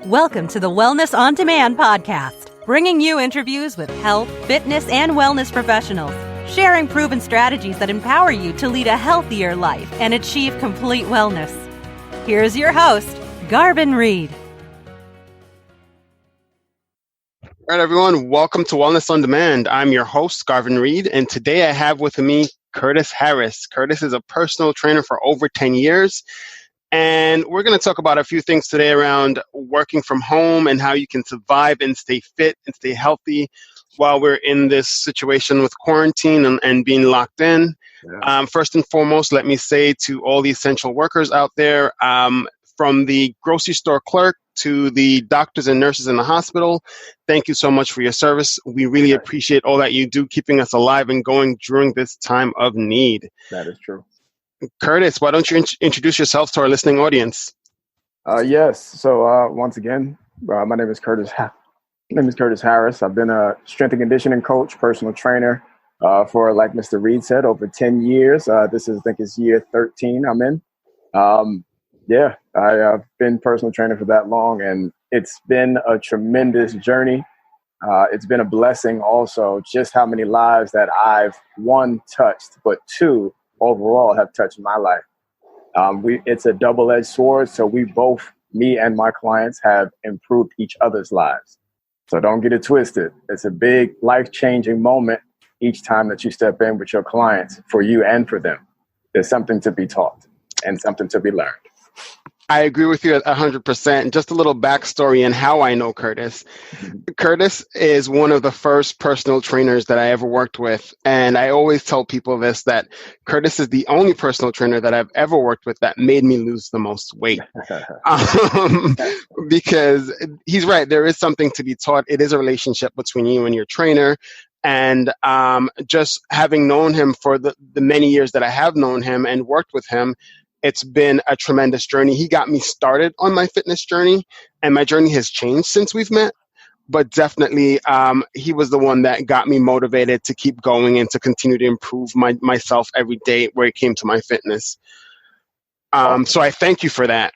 Welcome to the Wellness on Demand podcast, bringing you interviews with health, fitness, and wellness professionals, sharing proven strategies that empower you to lead a healthier life and achieve complete wellness. Here's your host, Garvin Reid. All right, everyone. Welcome to Wellness on Demand. I'm your host, Garvin Reid, and today I have with me Curtis Harris. Curtis is a personal trainer for over 10 years. And we're going to talk about a few things today around working from home and how you can survive and stay fit and stay healthy while we're in this situation with quarantine and being locked in. Yeah. First and foremost, let me say to all the essential workers out there, from the grocery store clerk to the doctors and nurses in the hospital, thank you so much for your service. We really appreciate all that you do, keeping us alive and going during this time of need. That is true. Curtis, why don't you introduce yourself to our listening audience? Yes. So once again, my name is Curtis. Harris. I've been a strength and conditioning coach, personal trainer for, like Mr. Reid said, over 10 years. This is, I think, is year 13 I'm in. I've been personal trainer for that long, and it's been a tremendous journey. It's been a blessing also, just how many lives that I've, one, touched, but two, overall have touched my life. It's a double-edged sword. So we both, me and my clients, have improved each other's lives. So don't get it twisted. It's a big life-changing moment each time that you step in with your clients, for you and for them. There's something to be taught and something to be learned. I agree with you 100%. Just a little backstory on how I know Curtis. Curtis is one of the first personal trainers that I ever worked with. And I always tell people this, that Curtis is the only personal trainer that I've ever worked with that made me lose the most weight. Because he's right. There is something to be taught. It is a relationship between you and your trainer. And just having known him for the many years that I have known him and worked with him, it's been a tremendous journey. He got me started on my fitness journey, and my journey has changed since we've met. But definitely, he was the one that got me motivated to keep going and to continue to improve myself every day where it came to my fitness. So I thank you for that.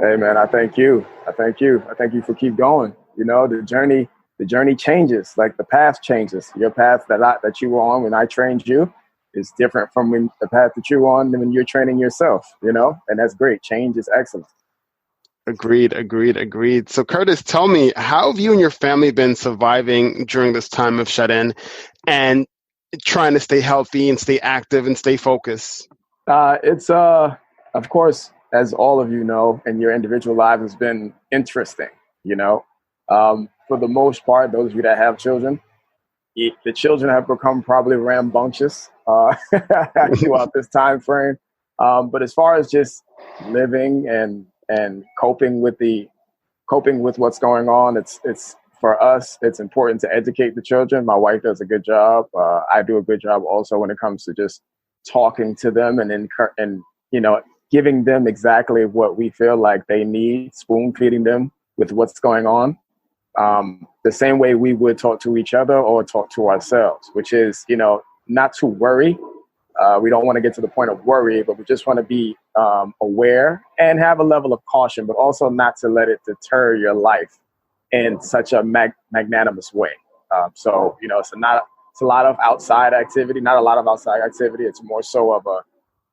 Hey, man, I thank you. I thank you for keep going. You know, the journey changes, like the path changes. Your path that you were on when I trained you is different from the path that you're on when you're training yourself, you know, and that's great. Change is excellent. Agreed. So Curtis, tell me, how have you and your family been surviving during this time of shut-in and trying to stay healthy and stay active and stay focused? It's, of course, as all of you know, in your individual lives, has been interesting, you know. For the most part, those of you that have children, the children have become probably rambunctious throughout this time frame. But as far as just living and coping with what's going on, it's for us, it's important to educate the children. My wife does a good job. I do a good job also when it comes to just talking to them and you know, giving them exactly what we feel like they need, spoon feeding them with what's going on. The same way we would talk to each other or talk to ourselves, which is, you know, not to worry. We don't want to get to the point of worry, but we just want to be aware and have a level of caution, but also not to let it deter your life in such a magnanimous way. So, you know, it's a lot of outside activity, not a lot of outside activity. It's more so of a,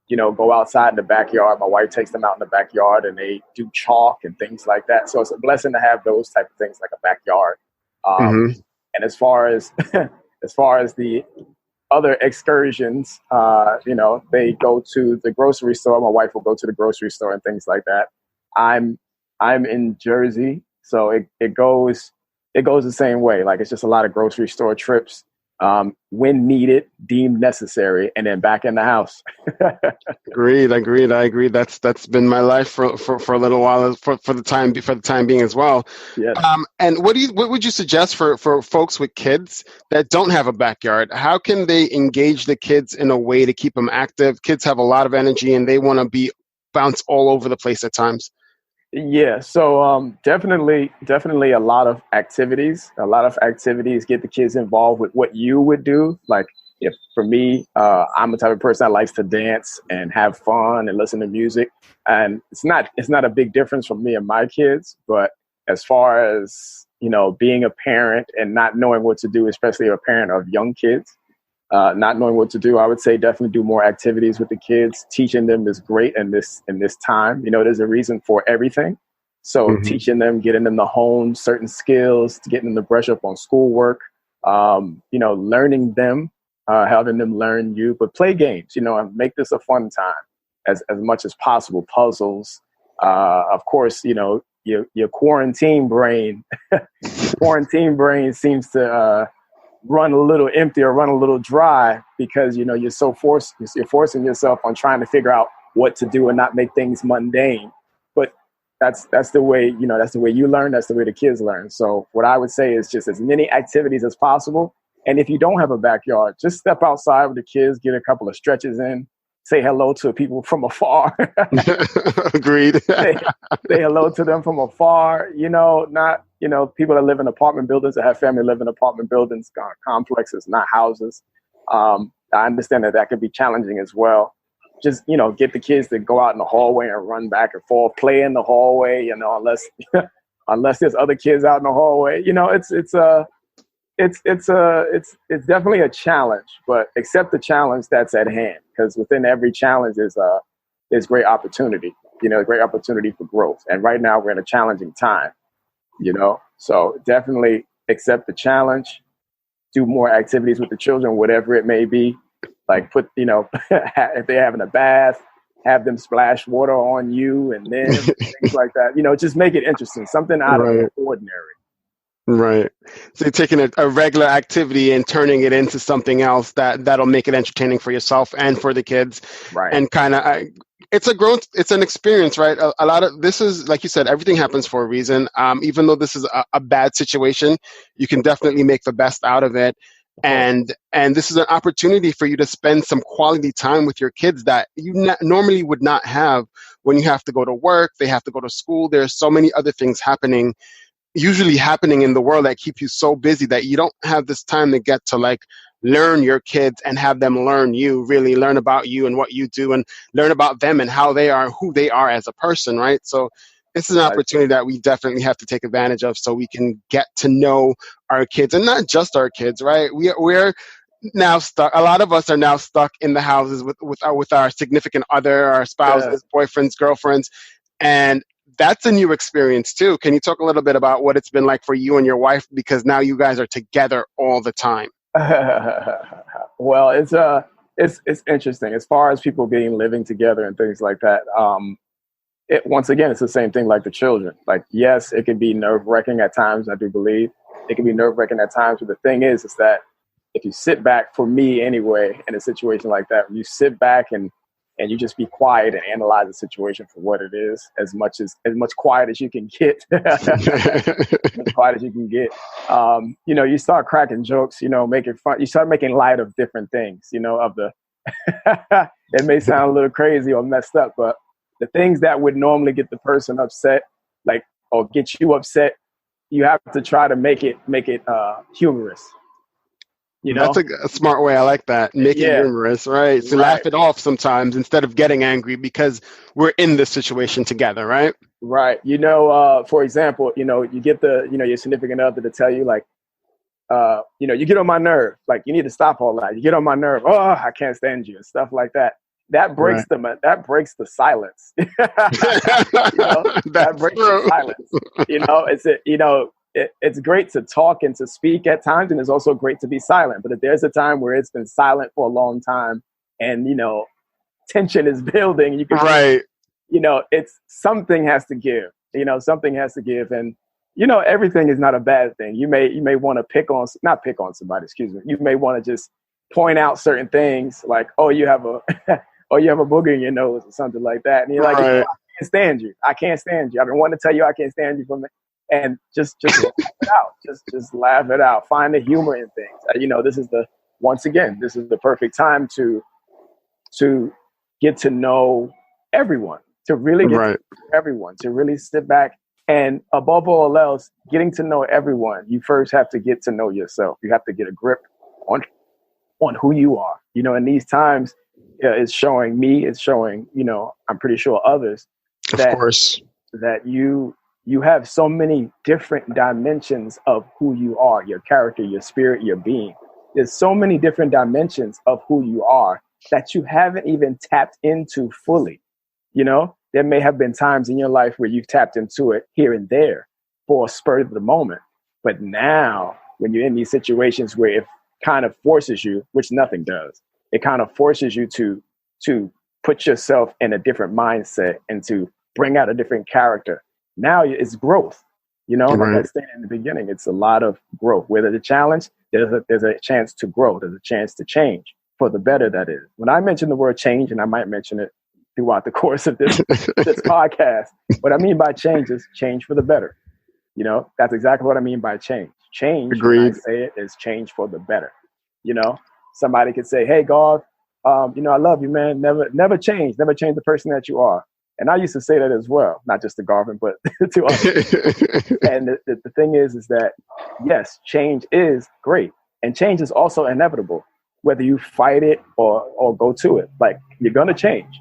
you know, go outside in the backyard. My wife takes them out in the backyard and they do chalk and things like that. So it's a blessing to have those type of things like a backyard. And as far as the other excursions, you know, they go to the grocery store. My wife will go to the grocery store and things like that. I'm in Jersey, so it goes the same way. Like, it's just a lot of grocery store trips. When needed, deemed necessary, and then back in the house. Agreed. I agree. That's been my life for a little while, for the time being as well. Yes. And what would you suggest for folks with kids that don't have a backyard? How can they engage the kids in a way to keep them active? Kids have a lot of energy and they want to bounce all over the place at times. Yeah, so definitely a lot of activities. Get the kids involved with what you would do. Like, if for me, I'm the type of person that likes to dance and have fun and listen to music. And it's not a big difference from me and my kids, but as far as, being a parent and not knowing what to do, especially a parent of young kids, not knowing what to do, I would say definitely do more activities with the kids. Teaching them is great in this time. There's a reason for everything. So teaching them, getting them to hone certain skills, getting them to brush up on schoolwork, learning them, having them learn you, but play games, and make this a fun time as much as possible. Puzzles, of course, your quarantine brain seems to run a little empty or run a little dry because you're forcing yourself on trying to figure out what to do and not make things mundane. But that's the way that's the way you learn, that's the way the kids learn. So what I would say is just as many activities as possible. And if you don't have a backyard, just step outside with the kids, get a couple of stretches in, say hello to people from afar. Agreed. say hello to them from afar. Not people that live in apartment buildings, that have family live in apartment buildings, complexes, not houses. I understand that could be challenging as well. Just get the kids to go out in the hallway and run back and forth, play in the hallway. Unless there's other kids out in the hallway. It's definitely a challenge, but accept the challenge that's at hand, because within every challenge is great opportunity, great opportunity for growth. And right now we're in a challenging time, so definitely accept the challenge, do more activities with the children, whatever it may be, like put, if they're having a bath, have them splash water on you and then things like that, just make it interesting, something out of the ordinary. Right. So you're taking a regular activity and turning it into something else that'll make it entertaining for yourself and for the kids. Right. And kind of, it's an experience, right? A lot of this is, like you said, everything happens for a reason. Even though this is a bad situation, you can definitely make the best out of it. And this is an opportunity for you to spend some quality time with your kids that you normally would not have when you have to go to work, they have to go to school. There's so many other things usually happening in the world that keep you so busy that you don't have this time to get to learn your kids and have them learn you, really learn about you and what you do and learn about them and how they are, who they are as a person, right? So this is an opportunity that we definitely have to take advantage of so we can get to know our kids, and not just our kids, right? We're now stuck. A lot of us are now stuck in the houses with our significant other, our spouses, boyfriends, girlfriends, and that's a new experience too. Can you talk a little bit about what it's been like for you and your wife, because now you guys are together all the time? Well, it's interesting as far as people living together and things like that. Once again, it's the same thing like the children. Like, yes, it can be nerve-wracking at times. I do believe it can be nerve-wracking at times. But the thing is that if you sit back, for me anyway, in a situation like that, you sit back and you just be quiet and analyze the situation for what it is, as much quiet as you can get. As quiet as you can get. You start cracking jokes, making fun. You start making light of different things, of the, it may sound a little crazy or messed up, but the things that would normally get the person upset, or get you upset, you have to try to make it humorous. That's a smart way. I like that. Make it humorous, right? So laugh it off sometimes instead of getting angry, because we're in this situation together, right? Right. For example, you get your significant other to tell you you get on my nerve. Like, you need to stop all that. You get on my nerve. Oh, I can't stand you and stuff like that. That breaks the silence. That breaks the silence. It's great to talk and to speak at times, and it's also great to be silent. But if there's a time where it's been silent for a long time and, tension is building, you can, it's something has to give, something has to give. And, everything is not a bad thing. You may want to not pick on somebody, excuse me. You may want to just point out certain things like, oh, you have a booger in your nose or something like that. And you're like, I can't stand you. I can't stand you. I've been wanting to tell you I can't stand you from it. And just laugh it out. Just laugh it out. Find the humor in things. This is the perfect time to get to know everyone, to really get to know everyone, to really sit back. And above all else, getting to know everyone, you first have to get to know yourself. You have to get a grip on who you are. In these times, it's showing me, I'm pretty sure others, of course, that you you have so many different dimensions of who you are, your character, your spirit, your being. There's so many different dimensions of who you are that you haven't even tapped into fully. You know, there may have been times in your life where you've tapped into it here and there for a spur of the moment. But now, when you're in these situations where it kind of forces you, which nothing does, it kind of forces you to put yourself in a different mindset and to bring out a different character. Now it's growth. You know, like I said in the beginning, it's a lot of growth. Where there's a challenge, there's a chance to grow. There's a chance to change for the better, that is. When I mention the word change, and I might mention it throughout the course of this podcast, what I mean by change is change for the better. You know, that's exactly what I mean by change. Change, Agreed. when I say it, is change for the better. You know, somebody could say, hey, Garv, you know, I love you, man. Never change the person that you are. And I used to say that as well, not just to Garvin, but to others. And the thing is that, yes, change is great. And change is also inevitable, whether you fight it or go to it. Like, you're going to change.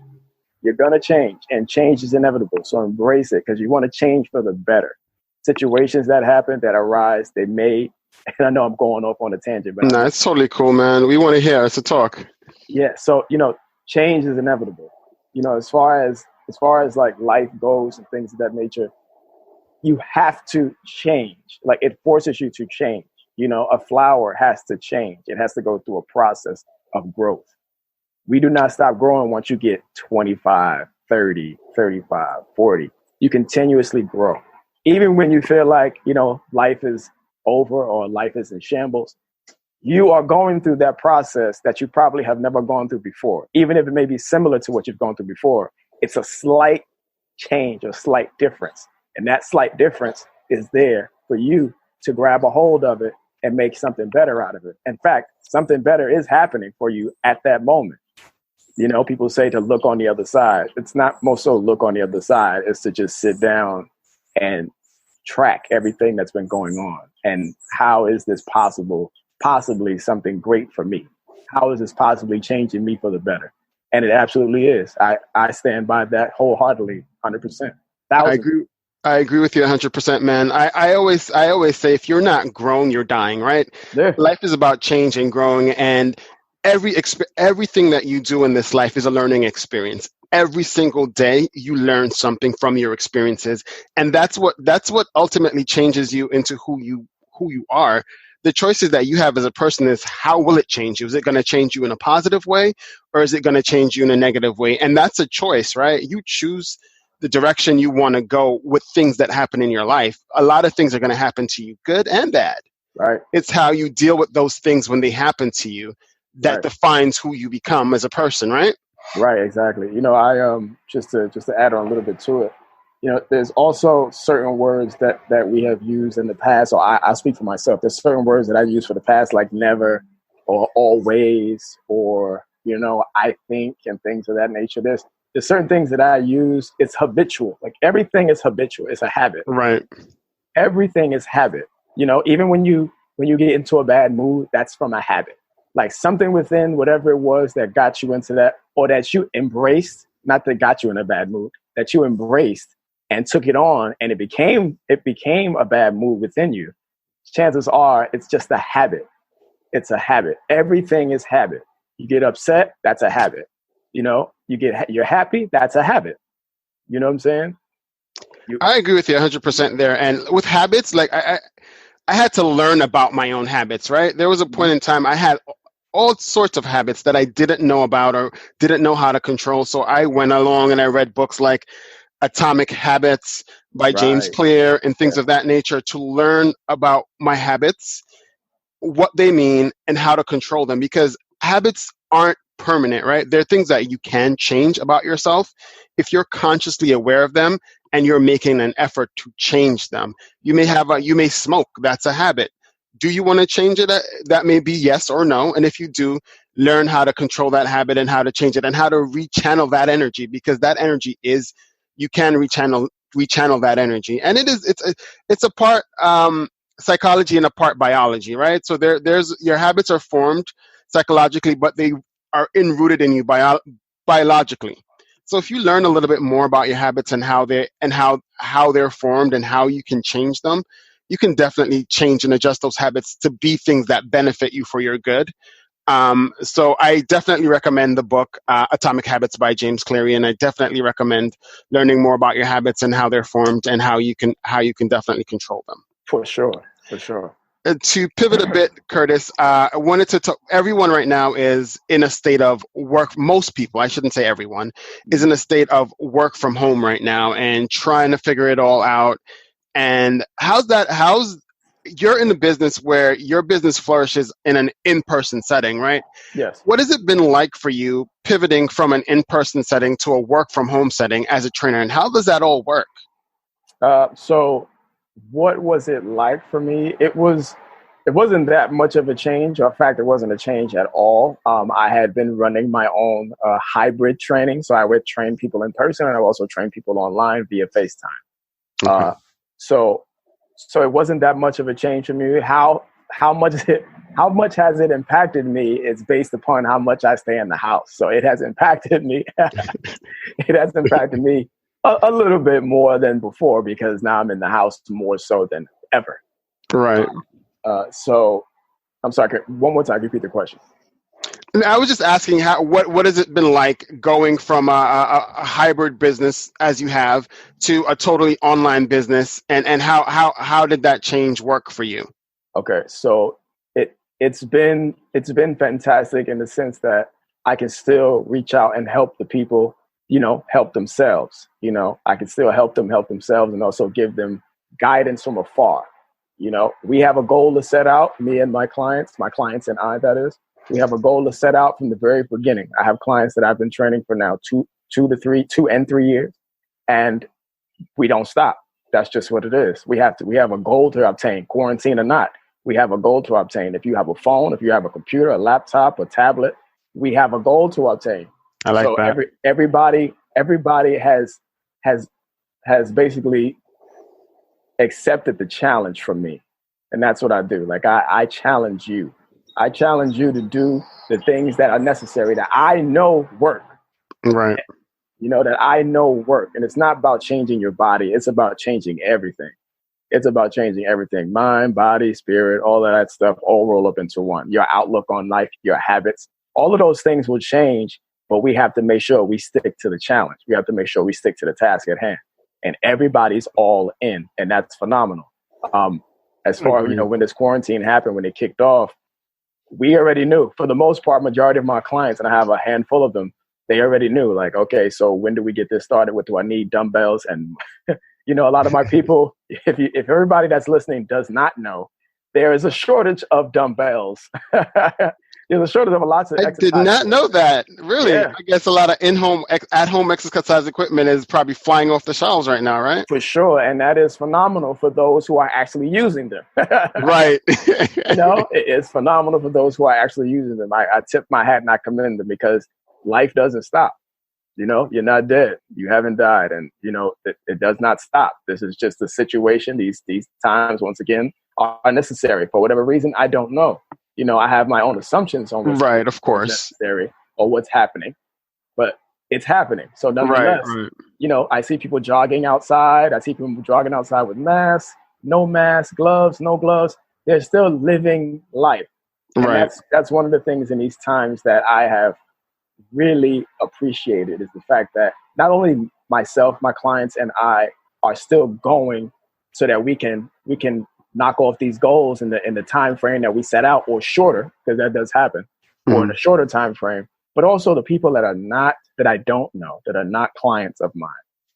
You're going to change. And change is inevitable. So embrace it, because you want to change for the better. Situations that happen, that arise, they may, and I know I'm going off on a tangent. But no, it's totally cool, man. We want to hear. It's a talk. Yeah. So, you know, change is inevitable. You know, as far as like life goes and things of that nature, you have to change. Like, it forces you to change. You know, a flower has to change. It has to go through a process of growth. We do not stop growing once you get 25, 30, 35, 40. You continuously grow. Even when you feel like, you know, life is over or life is in shambles, you are going through that process that you probably have never gone through before. Even if it may be similar to what you've gone through before, it's a slight change or slight difference. And that slight difference is there for you to grab a hold of it and make something better out of it. In fact, something better is happening for you at that moment. You know, people say to look on the other side. It's not most so look on the other side. It's to just sit down and track everything that's been going on. And how is this possibly something great for me? How is this possibly changing me for the better? And it absolutely is. I stand by that wholeheartedly, 100%. I agree with you 100%, man. I always say, if you're not growing, you're dying, right? Yeah. Life is about change and growing, and everything that you do in this life is a learning experience. Every single day you learn something from your experiences, and that's what ultimately changes you into who you are. The choices that you have as a person is, how will it change you? Is it going to change you in a positive way, or is it going to change you in a negative way? And that's a choice, right? You choose the direction you want to go with things that happen in your life. A lot of things are going to happen to you, good and bad. Right. It's how you deal with those things when they happen to you that defines who you become as a person, right? Right, exactly. You know, I just to add on a little bit to it, you know, there's also certain words that we have used in the past, or I speak for myself. There's certain words that I use for the past, like never or always, or, you know, I think, and things of that nature. There's certain things that I use. It's habitual. Like, everything is habitual. It's a habit. Right. Everything is habit. You know, even when you get into a bad mood, that's from a habit. Like, something within whatever it was that got you into that, or that you embraced, not that got you in a bad mood, that you embraced and took it on, and it became a bad mood within you. Chances are it's just a habit. It's a habit. Everything is habit. You get upset, that's a habit. You know, you're happy, that's a habit. You know what I'm saying? I agree with you 100% there. And with habits, like, I had to learn about my own habits, right? There was a point in time I had all sorts of habits that I didn't know about or didn't know how to control. So I went along and I read books like Atomic Habits by James Clear and things of that nature to learn about my habits, what they mean, and how to control them, because habits aren't permanent, right? They're things that you can change about yourself if you're consciously aware of them and you're making an effort to change them. You may smoke. That's a habit. Do you want to change it? That may be yes or no. And if you do, learn how to control that habit and how to change it and how to rechannel that energy, because that energy you can rechannel that energy. And it's a part psychology and a part biology, right? So there's your habits are formed psychologically, but they are enrooted in you biologically. So if you learn a little bit more about your habits and how they're formed and how you can change them, you can definitely change and adjust those habits to be things that benefit you for your good. So I definitely recommend the book, Atomic Habits by James Cleary, and I definitely recommend learning more about your habits and how they're formed and how you can definitely control them. For sure. To pivot a bit, Curtis, I wanted to talk. Everyone right now is in a state of work. Most people, I shouldn't say everyone, is in a state of work from home right now and trying to figure it all out. And how's you're in the business where your business flourishes in an in-person setting, right? Yes. What has it been like for you pivoting from an in-person setting to a work-from-home setting as a trainer, and how does that all work? So what was it like for me? It wasn't that much of a change. In fact, it wasn't a change at all. I had been running my own hybrid training. So I would train people in person, and I would also train people online via FaceTime. Okay. So it wasn't that much of a change for me. How much has it impacted me is based upon how much I stay in the house. So it has impacted me. It has impacted me a little bit more than before because now I'm in the house more so than ever. Right. So I'm sorry. One more time, repeat the question. I was just asking what has it been like going from a hybrid business as you have to a totally online business, and how did that change work for you? Okay, so it's been fantastic in the sense that I can still reach out and help the people, help themselves. I can still help them help themselves and also give them guidance from afar. We have a goal to set out, me and my clients and I, that is. We have a goal to set out from the very beginning. I have clients that I've been training for now 2 and 3 years, and we don't stop. That's just what it is. We have a goal to obtain, quarantine or not. We have a goal to obtain. If you have a phone, if you have a computer, a laptop, a tablet, we have a goal to obtain. I like that. Everybody has basically accepted the challenge from me, and that's what I do. Like I challenge you. I challenge you to do the things that are necessary that I know work. Right. That I know work. And it's not about changing your body. It's about changing everything. It's about changing everything. Mind, body, spirit, all of that stuff all roll up into one. Your outlook on life, your habits, all of those things will change, but we have to make sure we stick to the challenge. We have to make sure we stick to the task at hand. And everybody's all in, and that's phenomenal. As far as, when this quarantine happened, when it kicked off, we already knew, for the most part, majority of my clients, and I have a handful of them, they already knew, like, okay, so when do we get this started? What do I need? Dumbbells? And, a lot of my people, if everybody that's listening does not know, there is a shortage of dumbbells. There's a shortage of lots of exercise. I did not know that. Really? Yeah. I guess a lot of at-home exercise equipment is probably flying off the shelves right now, right? For sure. And that is phenomenal for those who are actually using them. Right. It's phenomenal for those who are actually using them. I tip my hat and I commend them because life doesn't stop. You're not dead. You haven't died. And, it does not stop. This is just a situation. These times, once again, are necessary. For whatever reason, I don't know. I have my own assumptions on what's right, of course, necessary or what's happening, but it's happening. So nonetheless, right. I see people jogging outside. I see people jogging outside with masks, no masks, gloves, no gloves. They're still living life. And right. That's one of the things in these times that I have really appreciated is the fact that not only myself, my clients, and I are still going so that we can knock off these goals in the time frame that we set out, or shorter, because that does happen, or in a shorter time frame. But also the people that I don't know, that are not clients of mine,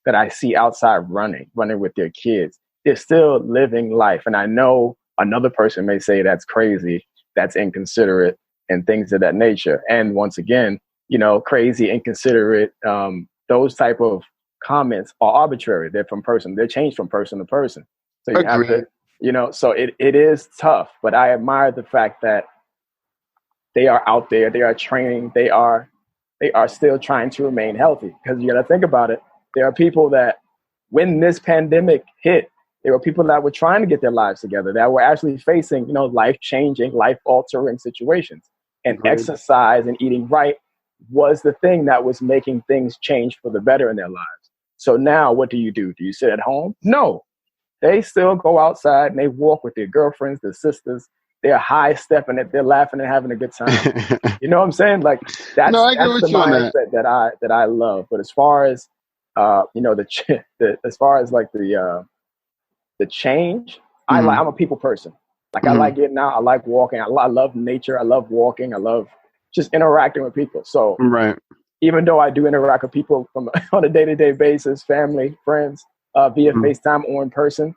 that I see outside running with their kids, they're still living life. And I know another person may say that's crazy, that's inconsiderate, and things of that nature. And once again, crazy, inconsiderate, those type of comments are arbitrary. They're changed from person to person. So you have to, so it is tough, but I admire the fact that they are out there, they are training, they are still trying to remain healthy. Because you got to think about it. There are people that when this pandemic hit, there were people that were trying to get their lives together, that were actually facing, life-changing, life-altering situations. And exercise and eating right was the thing that was making things change for the better in their lives. So now what do? Do you sit at home? No. They still go outside and they walk with their girlfriends, their sisters. They're high stepping it. They're laughing and having a good time. You know what I'm saying? Like that's No, I agree the with you on that. mindset that I love. But as far as as far as like the change, I'm a people person. Like I like getting out. I like walking. I love nature. I love walking. I love just interacting with people. So Right. even though I do interact with people on a day-to-day basis, family, friends, via FaceTime or in person,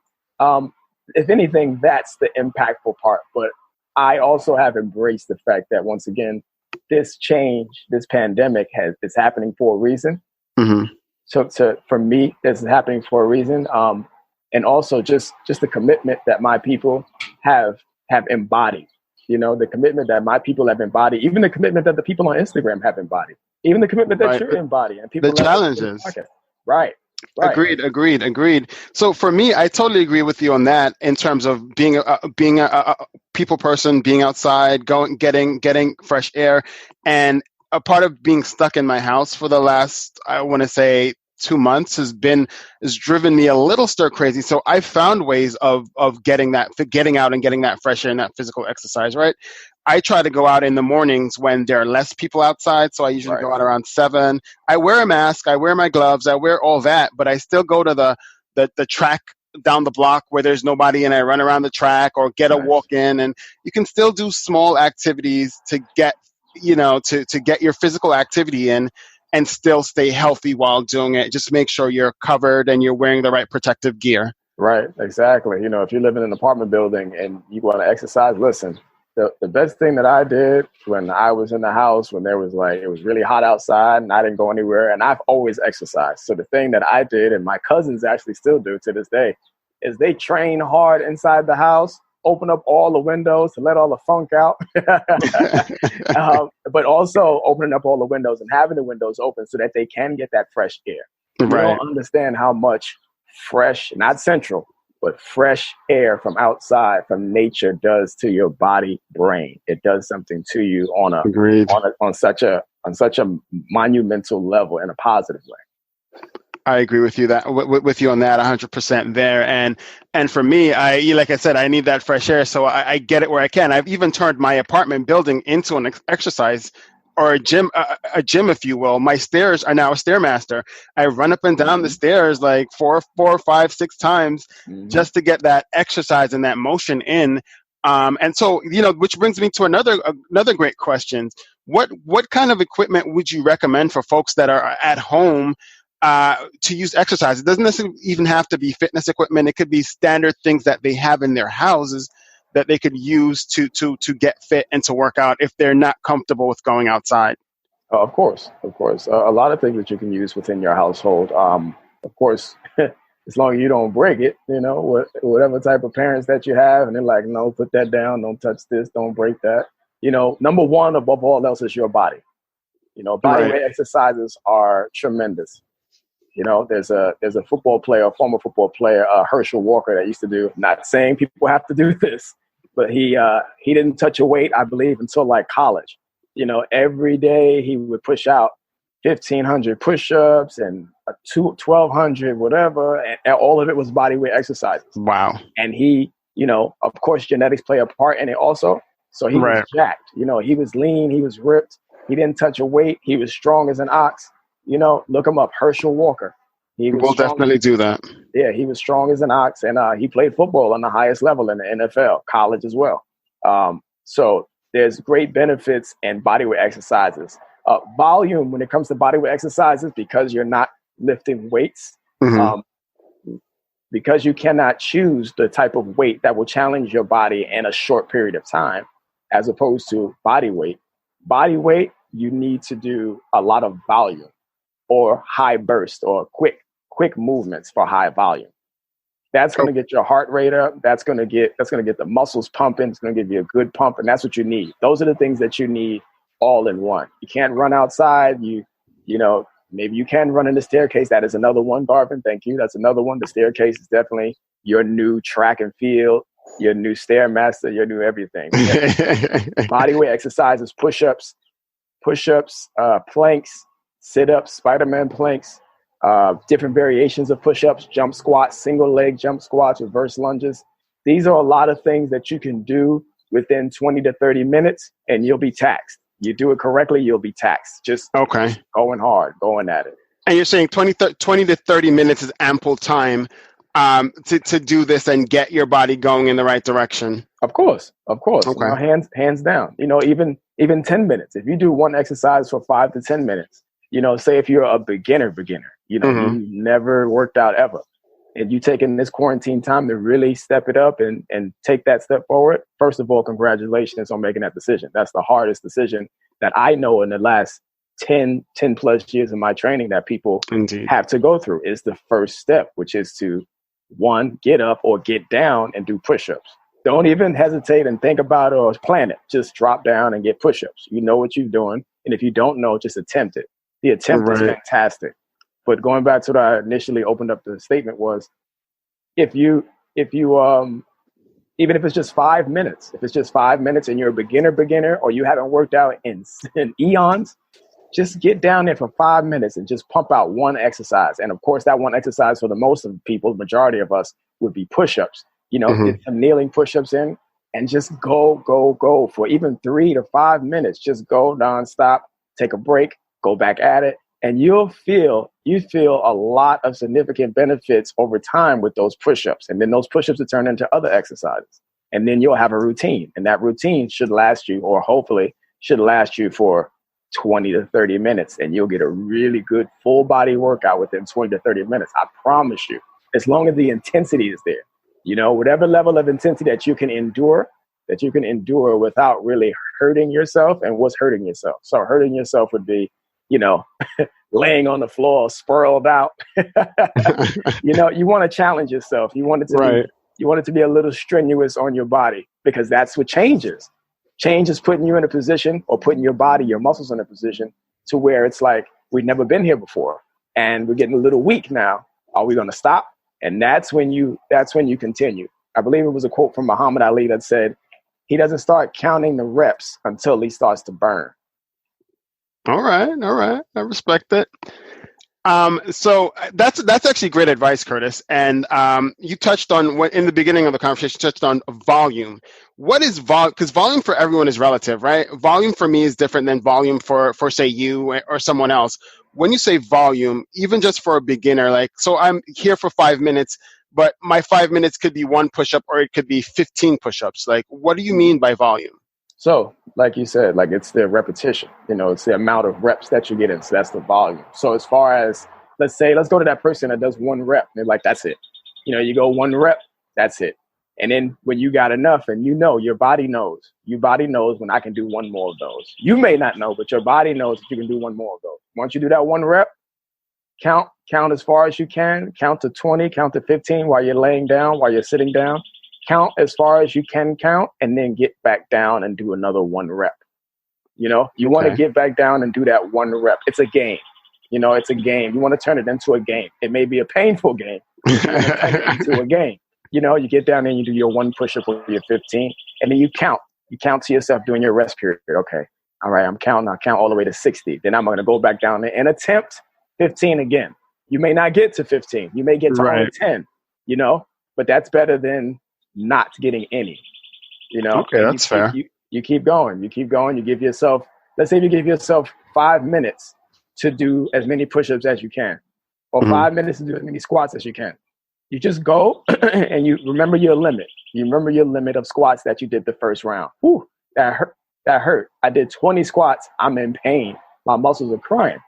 if anything, that's the impactful part. But I also have embraced the fact that once again, this change, this pandemic is happening for a reason. So for me, this is happening for a reason. And also just the commitment that my people have embodied. You know, the commitment that my people have embodied, even the commitment that the people on Instagram have embodied, even the commitment that you're embodying, and people the challenges. Right. Agreed. So for me, I totally agree with you on that in terms of being a people person, being outside, getting fresh air, and a part of being stuck in my house for the last, I want to say, 2 months has driven me a little stir crazy. So I found ways of getting out and getting that fresh air and that physical exercise. Right. I try to go out in the mornings when there are less people outside. So I usually go out around 7. I wear a mask. I wear my gloves. I wear all that, but I still go to the track down the block where there's nobody, and I run around the track or get a walk in. And you can still do small activities to get, to get your physical activity in and still stay healthy while doing it. Just make sure you're covered and you're wearing the right protective gear. Right. Exactly. You know, if you live in an apartment building and you want to exercise, listen, the best thing that I did when I was in the house, when it was really hot outside and I didn't go anywhere, and I've always exercised. So the thing that I did, and my cousins actually still do to this day, is they train hard inside the house, open up all the windows to let all the funk out, but also opening up all the windows and having the windows open so that they can get that fresh air. You don't understand how much fresh, not central, but fresh air from outside, from nature, does to your body brain. It does something to you on such a monumental level in a positive way. I agree with you with you on that 100% there. And for me, like I said, I need that fresh air. So I get it where I can. I've even turned my apartment building into an exercise or a gym, if you will. My stairs are now a Stairmaster. I run up and down the stairs like 4, 5, 6 times just to get that exercise and that motion in. And so, which brings me to another great question. What kind of equipment would you recommend for folks that are at home to use exercise? It doesn't necessarily even have to be fitness equipment. It could be standard things that they have in their houses that they could use to get fit and to work out if they're not comfortable with going outside. Of course. A lot of things that you can use within your household. Of course, as long as you don't break it, whatever type of parents that you have, and they're like, no, put that down, don't touch this, don't break that. Number one above all else is your body. Body weight exercises are tremendous. There's a football player, a former football player, Herschel Walker, that used to do, not saying people have to do this, but he didn't touch a weight, I believe, until like college. Every day he would push out 1,500 push-ups and 1,200 whatever, and all of it was body weight exercises. Wow. And he, of course, genetics play a part in it also. So he was jacked. He was lean, he was ripped, he didn't touch a weight, he was strong as an ox. Look him up, Herschel Walker. We'll definitely do that. Yeah, he was strong as an ox, and he played football on the highest level in the NFL, college as well. So there's great benefits in bodyweight exercises. Volume, when it comes to bodyweight exercises, because you're not lifting weights, because you cannot choose the type of weight that will challenge your body in a short period of time, as opposed to body weight. Body weight, you need to do a lot of volume or high burst or quick movements for high volume. That's going to get your heart rate up. That's going to get the muscles pumping. It's going to give you a good pump, and that's what you need. Those are the things that you need all in one. You can't run outside. Maybe you can run in the staircase. That is another one, Garvin. Thank you. That's another one. The staircase is definitely your new track and field, your new Stairmaster, your new everything. Bodyweight exercises, push-ups, push-ups, planks, sit-ups, Spider-Man planks, different variations of push-ups, jump squats, single leg jump squats, reverse lunges. These are a lot of things that you can do within 20 to 30 minutes, and you'll be taxed. You do it correctly, you'll be taxed. Just going hard, going at it. And you're saying 20 to 30 minutes is ample time to do this and get your body going in the right direction. Of course. Okay. You know, hands down. You know, even 10 minutes. If you do one exercise for 5 to 10 minutes, you know, say if you're a beginner, you know, you never worked out ever, and you taking this quarantine time to really step it up and take that step forward. First of all, congratulations on making that decision. That's the hardest decision that I know in the last 10 plus years of my training that people have to go through. Is the first step, which is to, one, get up or get down and do push-ups. Don't even hesitate and think about it or plan it. Just drop down and get push-ups. You know what you're doing. And if you don't know, just attempt it. The attempt is fantastic. But going back to what I initially opened up the statement was, if you even if it's just 5 minutes, and you're a beginner or you haven't worked out in eons, just get down there for 5 minutes and just pump out one exercise. And of course, that one exercise for the most of the people, the majority of us, would be push-ups. You know, get some kneeling push-ups in and just go for even 3 to 5 minutes. Just go nonstop, take a break, go back at it. And you feel a lot of significant benefits over time with those push-ups. And then those push-ups will turn into other exercises. And then you'll have a routine. And that routine should last you, or hopefully should last you for 20 to 30 minutes. And you'll get a really good full body workout within 20 to 30 minutes. I promise you, as long as the intensity is there. You know, whatever level of intensity that you can endure without really hurting yourself. And what's hurting yourself? So hurting yourself would be, you know, laying on the floor, sprawled out. You know, you want to challenge yourself. You want it to be a little strenuous on your body, because that's what change is. Change is putting you in a position, or putting your body, your muscles in a position to where it's like, we've never been here before and we're getting a little weak now. Are we going to stop? And that's when you continue. I believe it was a quote from Muhammad Ali that said, he doesn't start counting the reps until he starts to burn. All right. I respect it. So that's actually great advice, Curtis. And you touched on, in the beginning of the conversation, touched on volume. What is volume? Because volume for everyone is relative, right? Volume for me is different than volume for say you or someone else. When you say volume, even just for a beginner, like, so I'm here for 5 minutes, but my 5 minutes could be one push-up or it could be 15 push-ups. Like, what do you mean by volume? So, like you said, like, it's the repetition, you know, it's the amount of reps that you get in. So that's the volume. So as far as, let's go to that person that does one rep. They're like, that's it. You know, you go one rep, that's it. And then when you got enough, and you know, your body knows when I can do one more of those. You may not know, but your body knows that you can do one more of those. Once you do that one rep, count as far as you can, count to 20, count to 15 while you're laying down, while you're sitting down. Count as far as you can count, and then get back down and do another one rep. You know, you want to get back down and do that one rep. It's a game. You know, it's a game. You want to turn it into a game. It may be a painful game. You want to turn it into a game. You know, you get down there and you do your one push-up or your 15, and then you count. You count to yourself during your rest period. Okay, all right, I'm counting. I'll count all the way to 60. Then I'm going to go back down there and attempt 15 again. You may not get to 15. You may get to only 10, you know, but that's better than not getting any, you know. Okay, that's fair. You keep going. You give yourself, let's say you give yourself 5 minutes to do as many push-ups as you can, or 5 minutes to do as many squats as you can. You just go and you remember your limit. You remember your limit of squats that you did the first round. Whew, that hurt. I did 20 squats. I'm in pain. My muscles are crying.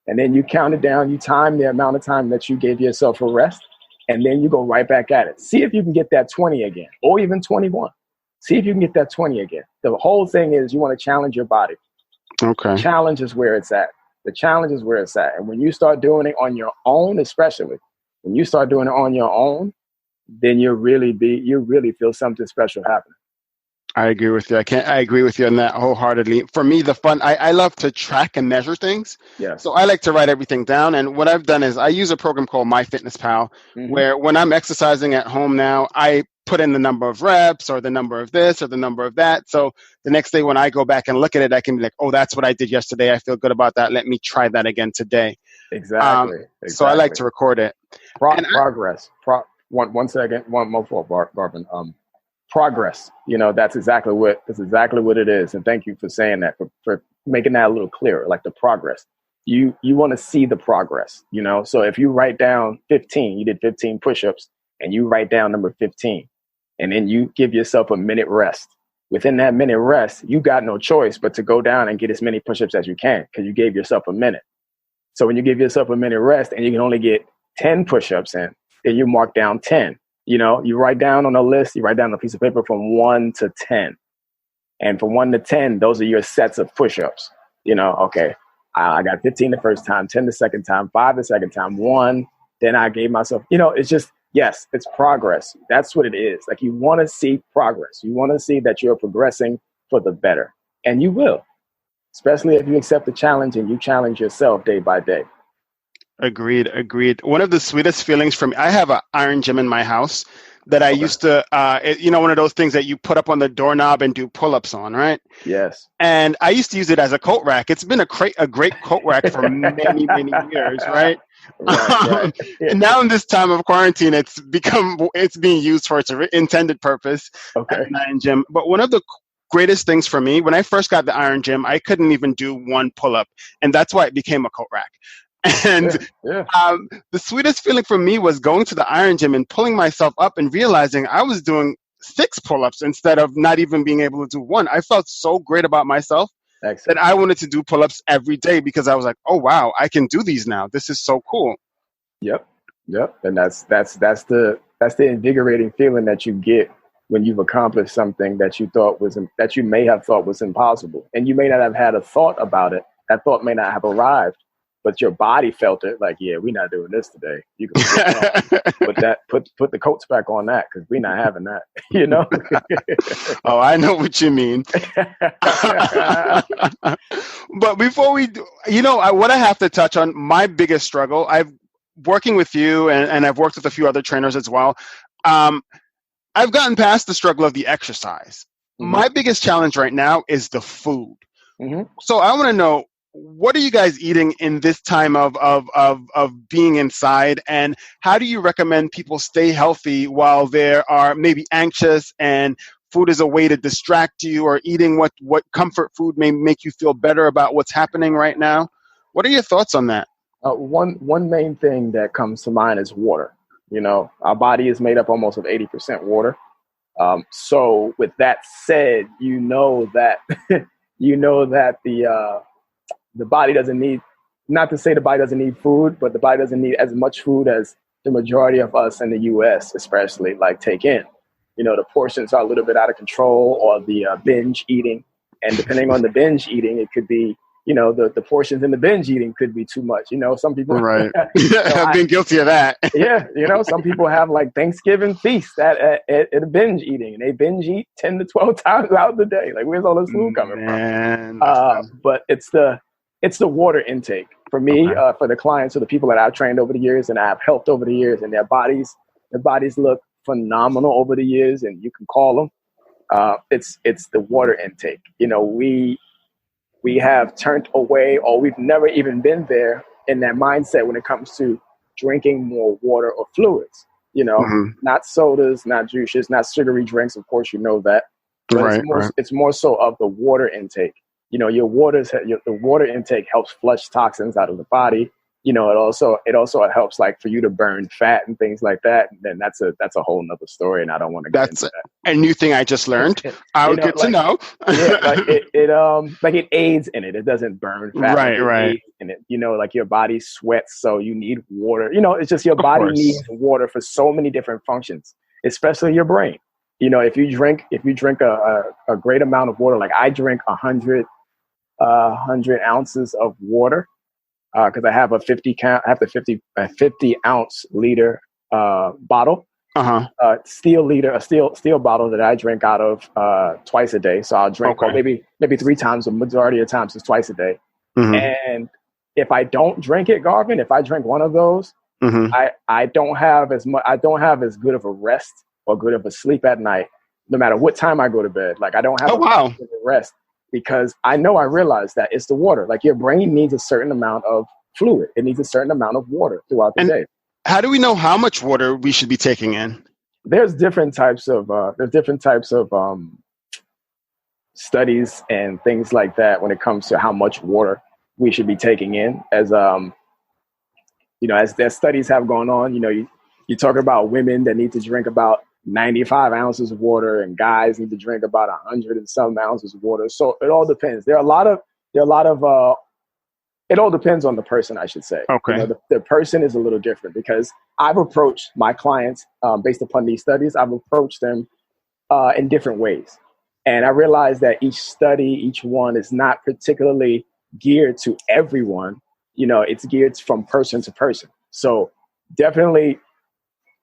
And then you count it down. You time the amount of time that you gave yourself a rest. And then you go right back at it. See if you can get that 20 again, or even 21. See if you can get that 20 again. The whole thing is you want to challenge your body. Okay. Challenge is where it's at. The challenge is where it's at. And when you start doing it on your own, especially when you start doing it on your own, then you really feel something special happening. I agree with you. I agree with you on that wholeheartedly. For me, the fun, I love to track and measure things. Yeah. So I like to write everything down. And what I've done is I use a program called MyFitnessPal, where when I'm exercising at home now, I put in the number of reps or the number of this or the number of that. So the next day when I go back and look at it, I can be like, oh, that's what I did yesterday. I feel good about that. Let me try that again today. Exactly. So I like to record it. Progress. One second. One more, Garvin. Progress. That's exactly what it is. And thank you for saying that, for making that a little clearer. Like the progress. You want to see the progress. So if you write down 15, you did 15 push-ups, and you write down number 15, and then you give yourself a minute rest. Within that minute rest, you got no choice but to go down and get as many push-ups as you can, because you gave yourself a minute. So when you give yourself a minute rest and you can only get 10 push-ups in, then you mark down 10. You write down on a list, you write down on a piece of paper from 1 to 10. And from 1 to 10, those are your sets of push-ups. Okay, I got 15 the first time, 10 the second time, 5 the second time, 1. Then I gave myself, it's just, yes, it's progress. That's what it is. Like, you want to see progress. You want to see that you're progressing for the better. And you will. Especially if you accept the challenge and you challenge yourself day by day. Agreed. One of the sweetest feelings for me, I have an iron gym in my house that I used to, one of those things that you put up on the doorknob and do pull-ups on, right? Yes. And I used to use it as a coat rack. It's been a great coat rack for many, many years, right? Right. And now in this time of quarantine, it's being used for its intended purpose. Okay. As an iron gym. But one of the greatest things for me, when I first got the iron gym, I couldn't even do one pull-up, and that's why it became a coat rack. And the sweetest feeling for me was going to the iron gym and pulling myself up and realizing I was doing 6 pull-ups instead of not even being able to do one. I felt so great about myself. Excellent. That I wanted to do pull-ups every day, because I was like, oh wow, I can do these now. This is so cool. Yep. And that's the invigorating feeling that you get when you've accomplished something that you may have thought was impossible, and you may not have had a thought about it. That thought may not have arrived, but your body felt it. Like, yeah, we're not doing this today. You can put the coats back on that, because we're not having that. Oh, I know what you mean. But before we do, what I have to touch on, my biggest struggle. I've working with you, and I've worked with a few other trainers as well. I've gotten past the struggle of the exercise. Mm-hmm. My biggest challenge right now is the food. Mm-hmm. So I want to know, what are you guys eating in this time of being inside, and how do you recommend people stay healthy while they are maybe anxious and food is a way to distract you, or eating what comfort food may make you feel better about what's happening right now? What are your thoughts on that? One main thing that comes to mind is water. Our body is made up almost of 80% water. So with that said, that the body doesn't need, not to say the body doesn't need food, but the body doesn't need as much food as the majority of us in the U.S. especially take in. The portions are a little bit out of control, or the binge eating. And depending on the binge eating, it could be, the portions in the binge eating could be too much. Some people, right. I've been guilty of that. Yeah. Some people have Thanksgiving feast at a binge eating, and they binge eat 10 to 12 times out the day. Where's all this food coming from? But it's the water intake for me, for the clients or the people that I've trained over the years and I've helped over the years, and their bodies look phenomenal over the years, and you can call them. It's the water intake. We have turned away, or we've never even been there in that mindset when it comes to drinking more water or fluids. Not sodas, not juices, not sugary drinks. Of course, that. But it's more so of the water intake. The water intake helps flush toxins out of the body. It also helps for you to burn fat and things like that. And then that's a whole nother story, and I don't want to get into that. A new thing I just learned. Good to know. It aids in it. It doesn't burn fat. Right. And it, your body sweats, so you need water. It's just your body needs water for so many different functions, especially your brain. If you drink a great amount of water, I drink 100 ounces of water. Because I have a 50 ounce liter bottle, steel bottle that I drink out of twice a day. So I'll drink maybe 3 times. The majority of the times it's twice a day. Mm-hmm. And if I don't drink it, Garvin, if I drink one of those, I don't have as much. I don't have as good of a rest or good of a sleep at night, no matter what time I go to bed. Like I don't have a rest because I realize that it's the water. Like your brain needs a certain amount of fluid. It needs a certain amount of water throughout the day. How do we know how much water we should be taking in? There's different types of studies and things like that when it comes to how much water we should be taking in. As as their studies have gone on, you talk about women that need to drink about 95 ounces of water, and guys need to drink about 100 and some ounces of water. So it all depends. It all depends on the person, I should say. Okay. The person is a little different because I've approached my clients based upon these studies. I've approached them in different ways. And I realized that each one is not particularly geared to everyone. It's geared from person to person. So definitely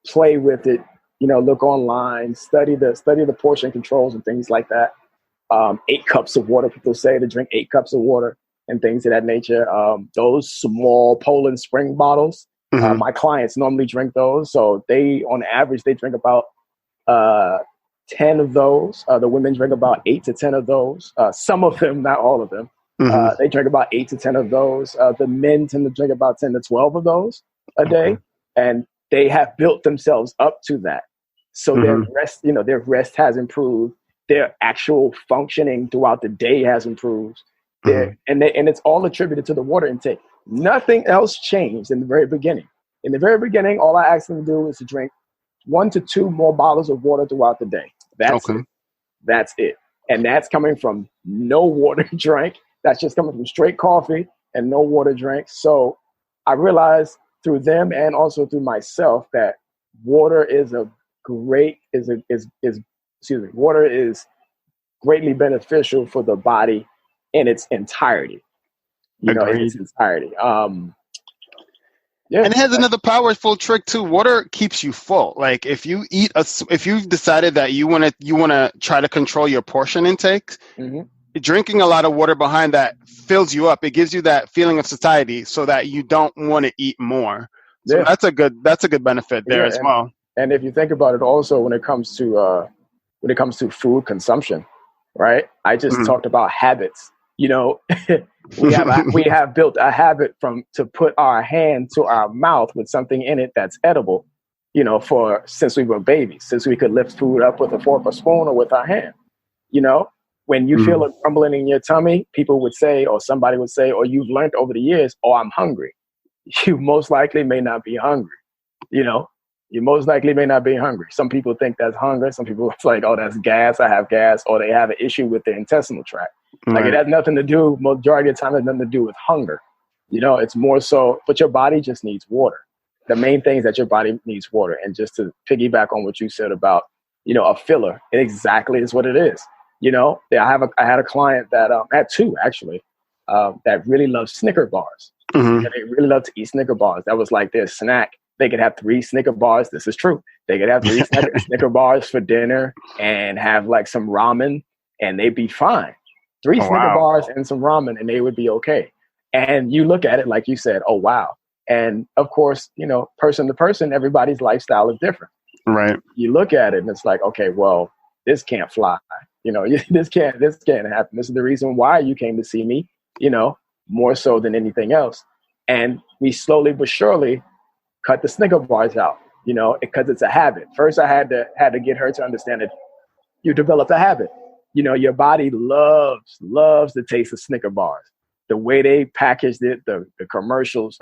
play with it. Look online, study the portion controls and things like that. 8 cups of water, people say to drink 8 cups of water and things of that nature. Those small Poland Spring bottles, my clients normally drink those. So on average, they drink about 10 of those. The women drink about 8 to 10 of those. Some of them, not all of them. They drink about 8 to 10 of those. The men tend to drink about 10 to 12 of those a day. And they have built themselves up to that. So their rest has improved. Their actual functioning throughout the day has improved. And it's all attributed to the water intake. Nothing else changed in the very beginning. In the very beginning, all I asked them to do is to drink 1 to 2 more bottles of water throughout the day. That's it. And that's coming from no water drink. That's just coming from straight coffee and no water drink. So I realized through them and also through myself that water is greatly beneficial for the body in its entirety. In its entirety. And it has another powerful trick too. Water keeps you full. Like if you've decided that you want to try to control your portion intake, drinking a lot of water behind that fills you up. It gives you that feeling of satiety so that you don't want to eat more. So that's a good benefit there as well. And if you think about it also when it comes to food consumption, right? I just talked about habits. We have built a habit to put our hand to our mouth with something in it that's edible, since we were babies, since we could lift food up with a fork or spoon or with our hand. When you feel it rumbling in your tummy, people would say, or somebody would say, or you've learned over the years, oh, I'm hungry. You most likely may not be hungry. You most likely may not be hungry. Some people think that's hunger. Some people it's like, oh, that's gas. I have gas. Or they have an issue with the intestinal tract. Like it has nothing to do, majority of the time, it has nothing to do with hunger. It's more so, but your body just needs water. The main thing is that your body needs water. And just to piggyback on what you said about, a filler, it exactly is what it is. I had a client that I had 2 actually that really loved Snicker bars. And they really love to eat Snicker bars. That was like their snack. They could have 3 Snicker bars. This is true. They could have 3 Snicker bars for dinner and have like some ramen, and they'd be fine. 3 Snicker bars and some ramen, and they would be okay. And you look at it like you said, oh wow. And of course, person to person, everybody's lifestyle is different. Right. You look at it and it's like, okay, well, this can't fly. This can't happen. This is the reason why you came to see me, more so than anything else. And we slowly but surely cut the Snicker bars out, because it's a habit. First, I had to get her to understand that you develop a habit. Your body loves the taste of Snicker bars. The way they packaged it, the commercials,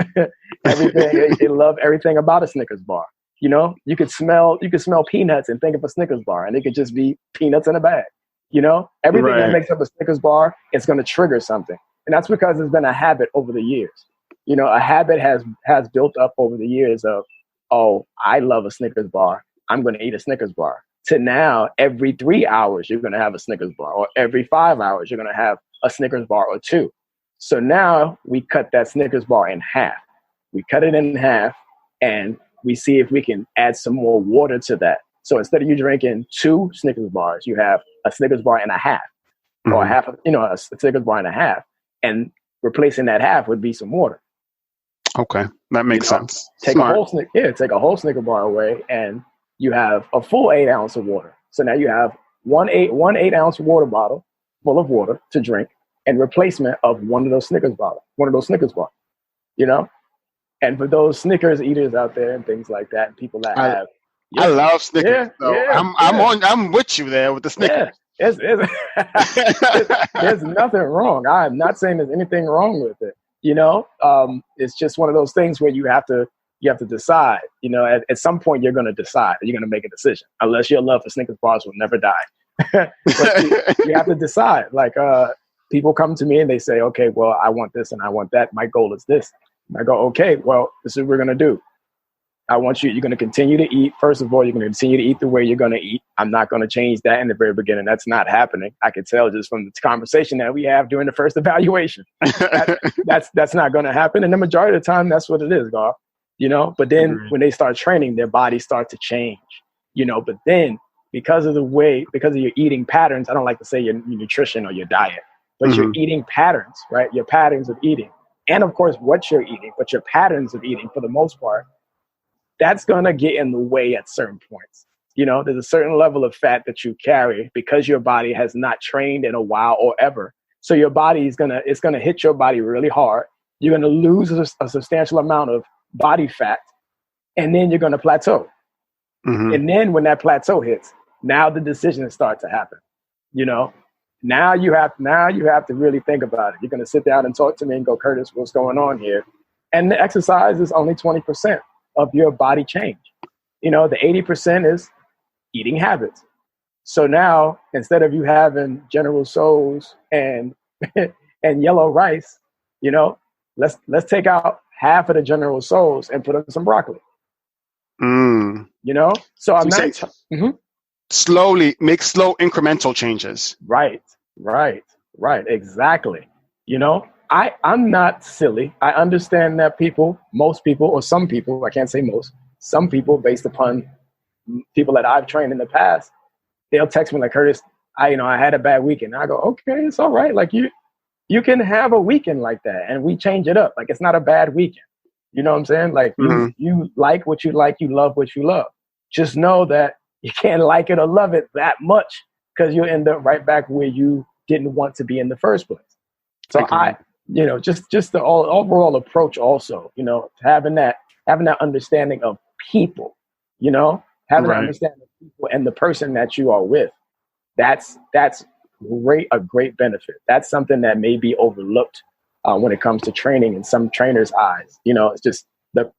everything. They love everything about a Snickers bar. You could smell peanuts and think of a Snickers bar, and it could just be peanuts in a bag. Everything that makes up a Snickers bar, it's going to trigger something. And that's because it's been a habit over the years. A habit has built up over the years of, oh, I love a Snickers bar. I'm going to eat a Snickers bar. To now, every 3 hours, you're going to have a Snickers bar. Or every 5 hours, you're going to have a Snickers bar or 2. So now we cut that Snickers bar in half. We cut it in half, and we see if we can add some more water to that. So instead of you drinking 2 Snickers bars, you have a Snickers bar and a half. Or a Snickers bar and a half. And replacing that half would be some water. Okay, that makes sense. Take a whole Snicker bar away, and you have a full 8 ounce of water. So now you have one 8 ounce water bottle full of water to drink in replacement of one of those Snickers bars, you know? And for those Snickers eaters out there and things like that, and people that have, I love Snickers. I'm with you there with the Snickers. Yeah, there's nothing wrong. I'm not saying there's anything wrong with it. You know, it's just one of those things where you have to decide. You know, at some point you're going to decide. You're going to make a decision, unless your love for Snickers bars will never die. But you have to decide. Like people come to me and they say, okay, well, I want this and I want that. My goal is this. And I go, okay, well, this is what we're going to do. You're going to continue to eat. First of all, you're going to continue to eat the way you're going to eat. I'm not going to change that in the very beginning. That's not happening. I can tell just from the conversation that we have during the first evaluation. That's not going to happen. And the majority of the time, that's what it is, Garv. You know, but then when they start training, their bodies start to change, you know, but then because of your eating patterns, I don't like to say your nutrition or your diet, but your eating patterns, right? Your patterns of eating. And of course, what you're eating, but your patterns of eating for the most part, that's going to get in the way at certain points. You know, there's a certain level of fat that you carry because your body has not trained in a while or ever. So your body it's going to hit your body really hard. You're going to lose a substantial amount of body fat, and then you're going to plateau. And then when that plateau hits, now the decisions start to happen. You know, now you have to really think about it. You're going to sit down and talk to me and go, Curtis, what's going on here? And the exercise is only 20% of your body change. You know, the 80% is eating habits. So now, instead of you having General Tso's and and yellow rice, you know, let's take out half of the General Tso's and put in some broccoli. You know, so I'm not slowly make slow incremental changes. Right, exactly. You know, I'm not silly. I understand that most people, or some people, I can't say most, some people, based upon people that I've trained in the past, they'll text me like, Curtis, I had a bad weekend. I go, okay, it's all right. Like you can have a weekend like that and we change it up. Like it's not a bad weekend. You know what I'm saying? Like you like what you like, you love what you love. Just know that you can't like it or love it that much because you'll end up right back where you didn't want to be in the first place. So just the overall approach also, you know, having that understanding of people, you know, having that understanding of people and the person that you are with, that's a great benefit. That's something that may be overlooked when it comes to training in some trainers' eyes. You know, it's just the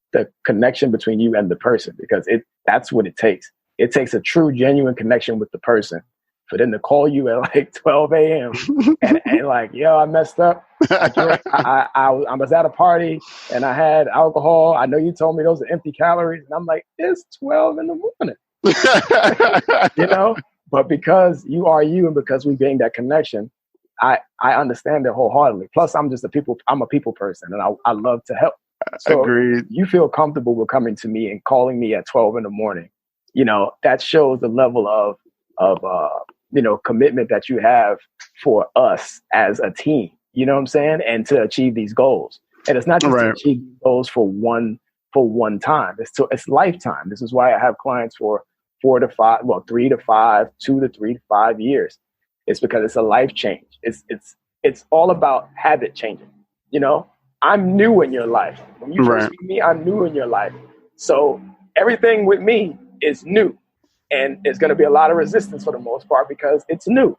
connection between you and the person, because that's what it takes. It takes a true, genuine connection with the person for them to call you at like 12 a.m. and like, yo, I messed up. I was at a party and I had alcohol. I know you told me those are empty calories. And I'm like, it's 12 in the morning. You know, but because you are you and because we gained that connection, I understand it wholeheartedly. Plus, I'm a people person and I love to help. So agreed. You feel comfortable with coming to me and calling me at 12 in the morning. You know, that shows the level of commitment that you have for us as a team, you know what I'm saying? And to achieve these goals. And it's not just to achieve these goals for one time. It's lifetime. This is why I have clients for 3 to 5, 2 to 3 to 5 years. It's because it's a life change. It's all about habit changing. You know, I'm new in your life. When you first meet me, I'm new in your life. So everything with me is new. And it's going to be a lot of resistance for the most part because it's new.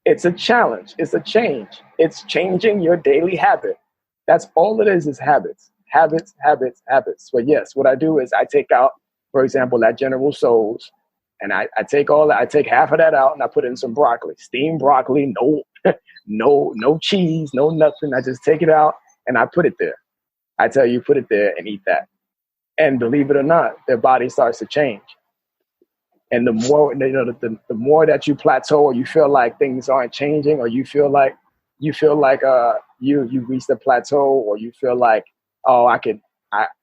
It's a challenge. It's a change. It's changing your daily habit. That's all it is habits. Habits. But yes, what I do is I take out, for example, that General Tso's, and I take half of that out and I put in some broccoli, steamed broccoli, no cheese, no nothing. I just take it out and I put it there. I tell you, put it there and eat that. And believe it or not, their body starts to change. And the more, the more that you plateau or you feel like things aren't changing, or you feel like you reached a plateau, or you feel like, oh, I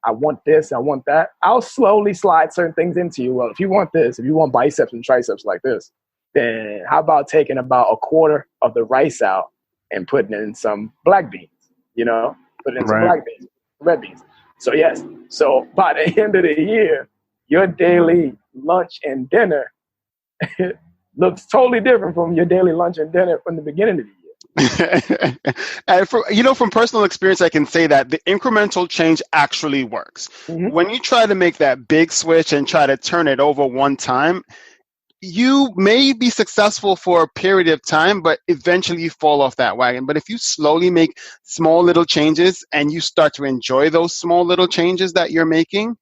want this, I want that, I'll slowly slide certain things into you. Well, if you want this, if you want biceps and triceps like this, then how about taking about a quarter of the rice out and putting in some black beans, you know, putting in some black beans, red beans. So yes, so by the end of the year, your daily lunch and dinner looks totally different from your daily lunch and dinner from the beginning of the year. And from personal experience, I can say that the incremental change actually works. Mm-hmm. When you try to make that big switch and try to turn it over one time, you may be successful for a period of time, but eventually you fall off that wagon. But if you slowly make small little changes and you start to enjoy those small little changes that you're making,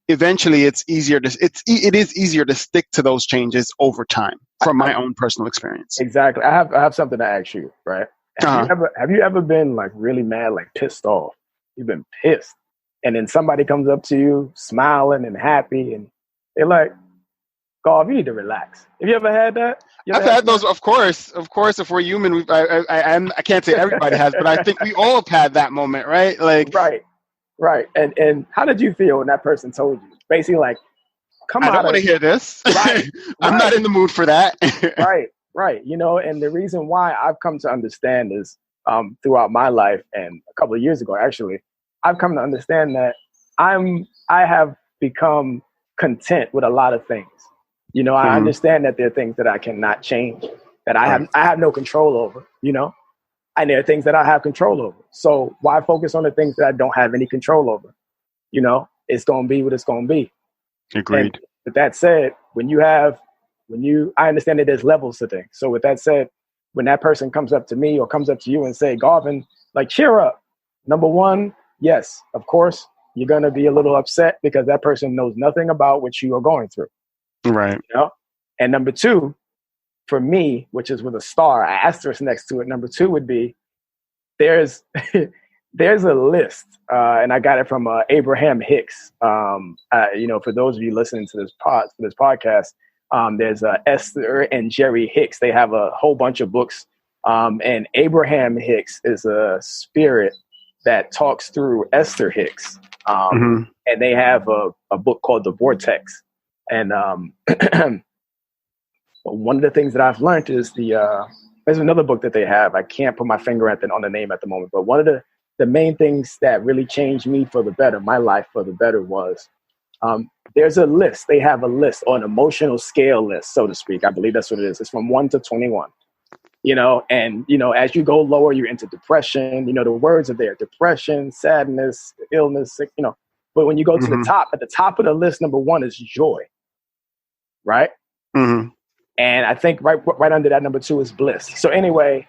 eventually it is easier to stick to those changes over time, from my own personal experience. Exactly. I have something to ask you, right? Have you ever been like really mad, like pissed off? You've been pissed, and then somebody comes up to you smiling and happy, and they're like, "Garv, you need to relax." Have you ever had that? I've had those, of course. If we're human, I can't say everybody has, but I think we all have had that moment, right? Like, right. And how did you feel when that person told you, basically, like, "Come on, I don't want to hear this. Right, I'm not in the mood for that." Right. And the reason why I've come to understand is throughout my life, and a couple of years ago, actually, I've come to understand that I have become content with a lot of things. I understand that there are things that I cannot change, that I have no control over, and there are things that I have control over. So why focus on the things that I don't have any control over? It's going to be what it's going to be. Agreed. And with that said, I understand that there's levels to things. So with that said, when that person comes up to me or comes up to you and say, "Garvin, like, cheer up." Number one, yes, of course, you're going to be a little upset because that person knows nothing about what you are going through. Right. And number two, for me, which is with a star, an asterisk next to it, number two would be there's a list, and I got it from Abraham Hicks. For those of you listening to this podcast, there's Esther and Jerry Hicks. They have a whole bunch of books, and Abraham Hicks is a spirit that talks through Esther Hicks, and they have a book called The Vortex. And one of the things that I've learned is there's another book that they have. I can't put my finger on the name at the moment, but one of the main things that really changed me for the better, my life for the better, was there's a list. They have a list, or an emotional scale list, so to speak. I believe that's what it is. It's from 1 to 21. And as you go lower, you're into depression. The words are there: depression, sadness, illness, sick. But when you go to the top, at the top of the list, number 1 is joy. Right. Mm-hmm. And I think right under that, number 2 is bliss. So anyway,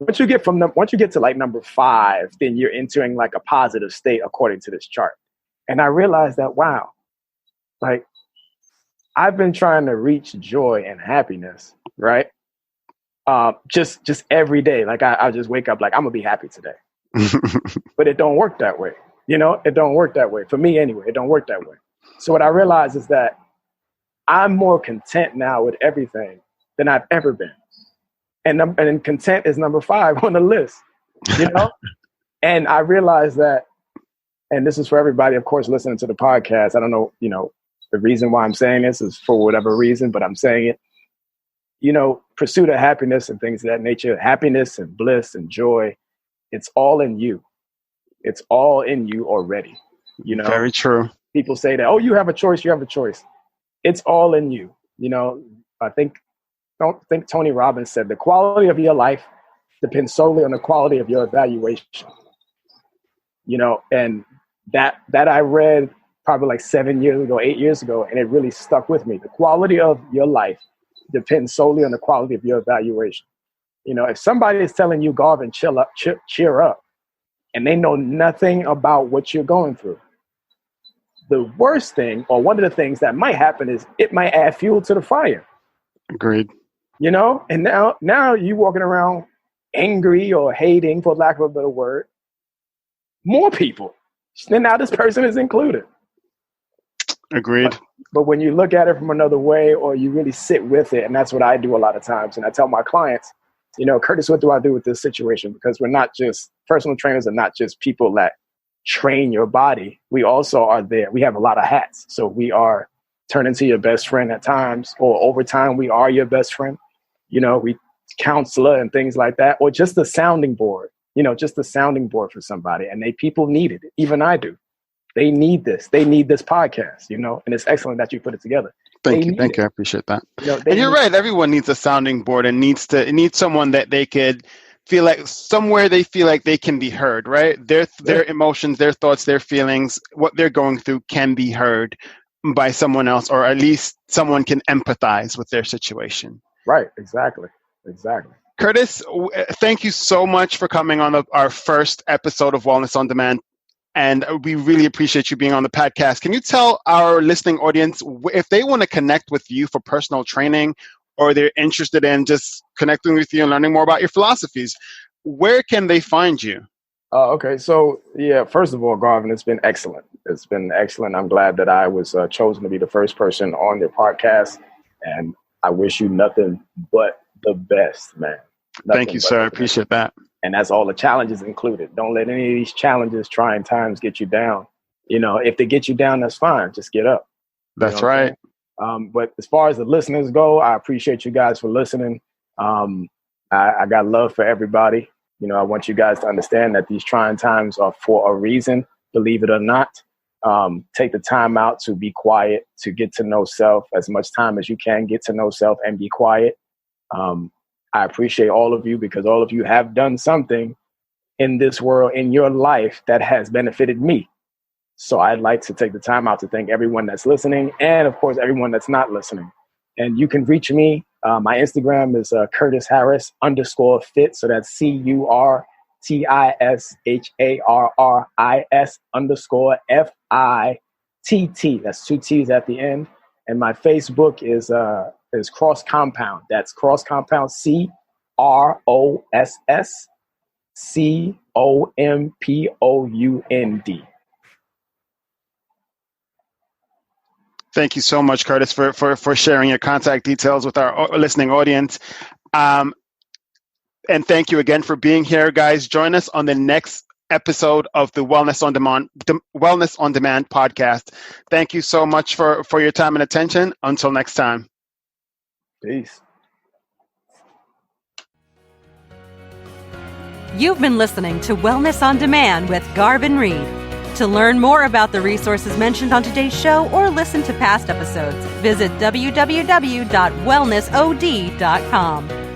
once you get to like number 5, then you're entering like a positive state according to this chart. And I realized that, wow, like, I've been trying to reach joy and happiness, right? Just every day. Like I just wake up like, I'm gonna be happy today. But it don't work that way. It don't work that way. For me anyway, it don't work that way. So what I realized is that I'm more content now with everything than I've ever been. And content is number 5 on the list, And I realized that, and this is for everybody, of course, listening to the podcast. I don't know, the reason why I'm saying this is for whatever reason, but I'm saying it. Pursuit of happiness and things of that nature, happiness and bliss and joy, it's all in you. It's all in you already. Very true. People say that, oh, you have a choice. It's all in you. Don't think Tony Robbins said the quality of your life depends solely on the quality of your evaluation. And that I read probably like 7 years ago, 8 years ago, and it really stuck with me. The quality of your life depends solely on the quality of your evaluation. If somebody is telling you, "Garvin, chill up, cheer up," and they know nothing about what you're going through, the worst thing, or one of the things that might happen, is it might add fuel to the fire. Agreed. And now you walking around angry or hating, for lack of a better word, more people. And now this person is included. Agreed. But when you look at it from another way, or you really sit with it, and that's what I do a lot of times. And I tell my clients, Curtis, what do I do with this situation? Because personal trainers are not just people that train your body. We also are there. We have a lot of hats. So we are turning to your best friend at times, or over time, we are your best friend. We counselor and things like that, or just a sounding board, just a sounding board for somebody. And people need it. Even I do. They need this. They need this podcast, and it's excellent that you put it together. Thank you. I appreciate that. And you're right. Everyone needs a sounding board and needs someone that they could feel like somewhere they feel like they can be heard, right? Their emotions, their thoughts, their feelings, what they're going through can be heard by someone else, or at least someone can empathize with their situation. Right. Exactly. Curtis, thank you so much for coming on our first episode of Wellness on Demand. And we really appreciate you being on the podcast. Can you tell our listening audience if they want to connect with you for personal training, or they're interested in just connecting with you and learning more about your philosophies, where can they find you? Okay. So, first of all, Garvin, it's been excellent. I'm glad that I was chosen to be the first person on your podcast. And I wish you nothing but the best, man. Thank you, sir. I appreciate that. And that's all the challenges included. Don't let any of these challenges, trying times, get you down. If they get you down, that's fine. Just get up. That's right. But as far as the listeners go, I appreciate you guys for listening. I got love for everybody. I want you guys to understand that these trying times are for a reason, believe it or not. Take the time out to be quiet, to get to know self, as much time as you can get to know self and be quiet. I appreciate all of you, because all of you have done something in this world, in your life, that has benefited me. So I'd like to take the time out to thank everyone that's listening, and of course, everyone that's not listening. And you can reach me. My Instagram is Curtis Harris _fit. So that's CurtisHarris_FITT. That's 2 T's at the end. And my Facebook is Cross Compound. That's Cross Compound, CROSSCOMPOUND. Thank you so much, Curtis, for sharing your contact details with our listening audience. And thank you again for being here, guys. Join us on the next episode of the Wellness on Demand podcast. Thank you so much for your time and attention. Until next time. Peace. You've been listening to Wellness on Demand with Garvin Reid. To learn more about the resources mentioned on today's show or listen to past episodes, visit www.wellnessod.com.